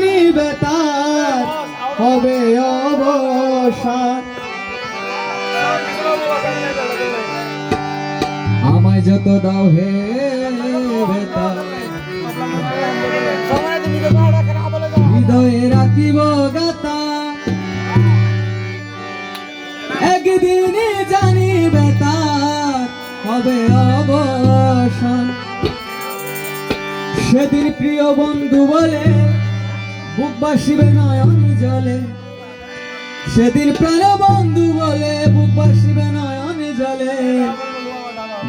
জানিবে তার হবে অবসান। আমায় যত দাও হে বেতার, হৃদয়ে রাখিব গাতা, একদিন জানিবে তার হবে অবসান। সেদিন প্রিয় বন্ধু বলে বুক বাসিবে নয়ন জলে, সেদিন প্রাণ বন্ধু বলে বুক বাসিবে নয়ন জলে।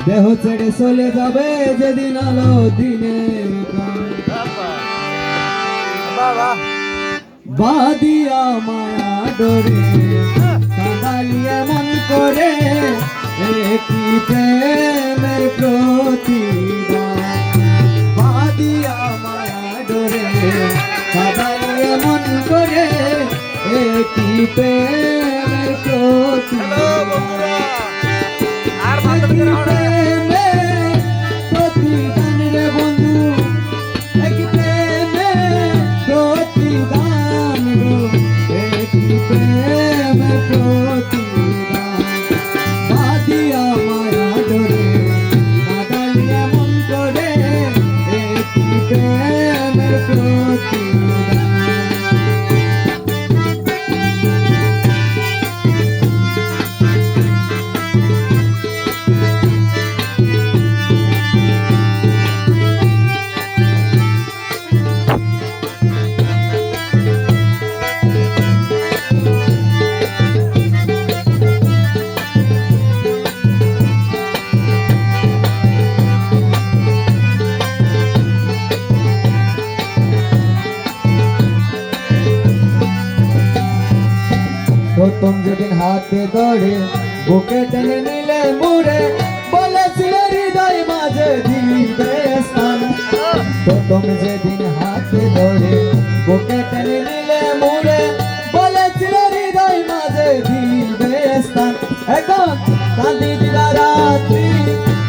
দেহ ছেড়ে চলে যাবে যেদিন আলো দিনের বাদিয়া মায়া ডোরে, কাঁদালিয়া মন করে একই প্রেমের প্রতিদান। বাদিয়া মায়া ডোরে, কাঁদালিয়া মন করে একই প্রেমের প্রতিদান। প্রতিদান রে বন্ধু, একই প্রেমের প্রতিদান গো, একই প্রেমের প্রতিদান। বাদিয়া মায়া ডোরে, কাঁদালিয়া মন করে একই প্রেমের প্রতিদান। প্রথম যেদিন হাতে ধরে বুকে টেনে নিলে মুড়ে, বলেছিল হৃদয় মাঝে দিবে স্থান। প্রথম যেদিন হাতে ধরে বুকে টেনে নিলে মুড়ে, বলেছিল হৃদয় মাঝে দিবে স্থান। এখন কান্দি দিলা রাত্রি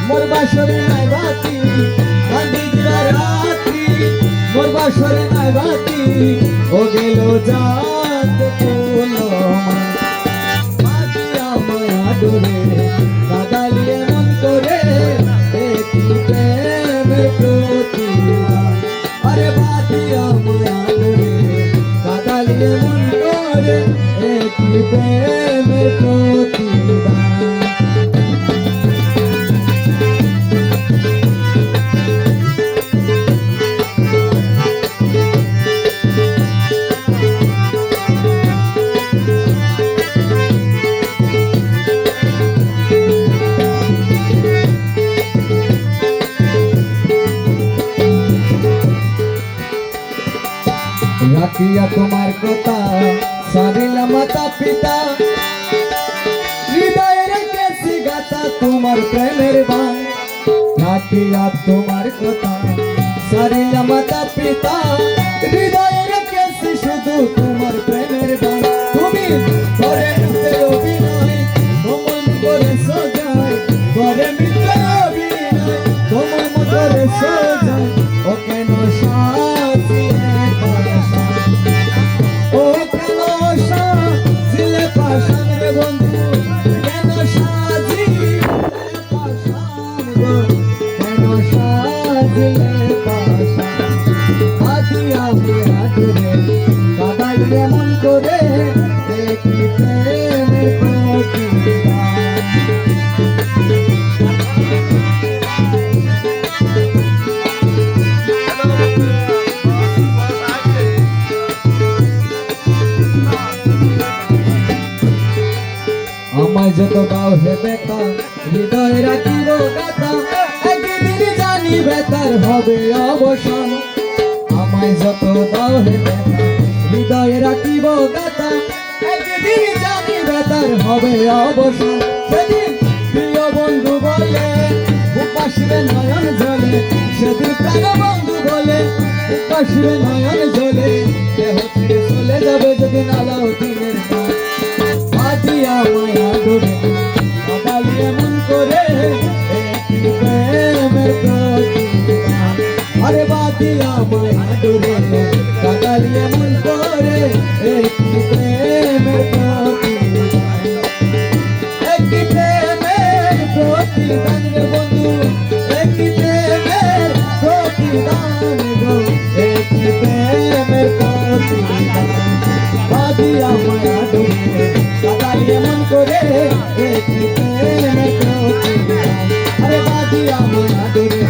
মোর বাসরে নাই বাতি, কান্দি দিলা রাত্রি মোর বাসরে নাই বাতি। ও গেল জাত তুলো বাদিয়া মায়া ডোরে, কাঁদালিয়া মন করে একই প্রেমের প্রতিদান। আরে বাদিয়া মায়া ডোরে, কাঁদালিয়া মন করে একই প্রেমের প্রতিদান। রাখিয়া তোমার কথা সারিলা মাতা পিতা, হৃদয়ে রেখেছি গাথা তোমার প্রেমের বান। রাখিয়া তোমার কথা সারিলা মাতা পিতা, হৃদয়ে রেখেছি শুধু তোমার প্রেমের বান। তুমি করে মিথ্যে অভিনয় তোমার করে সজায়, করে মিথ্যে অভিনয় তোমার করে সজায়। ও কেন সাজিয়ে কাঁদালিয়া মন করে একই প্রেমের প্রতিদান। আমায় যত দাও হে বেতার, হৃদয়ে রাখিব গাথা, একদিন জানিবে তার হবে অবসান। আমায় যত দাও হে বেতার, হৃদয়ে রাখিব গাথা, একদিন জানিবে তার হবে অবসান। সেদিন প্রিয় বন্ধু বলে বুক বাসিবে নয়ন জলে, সেদিন প্রাণ বন্ধু বলে বুক বাসিবে নয়ন জলে। দেহ ছেড়ে চলে যাবে যেদিন আলো দিনের গান। বাদিয়া মায়া ডোরে, কাঁদালিয়া মন করে একই প্রেমের প্রতিদান। আরে বাদিয়া মায়া ডোরে, কাঁদালিয়া বাজি আমায় আদরে কাদালি এমন করে একটি প্রেমে করছিলাম। আরে বাজি আমায় আদরে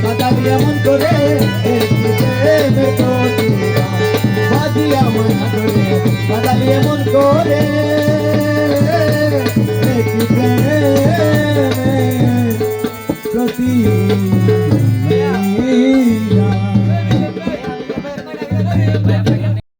কাদালি এমন করে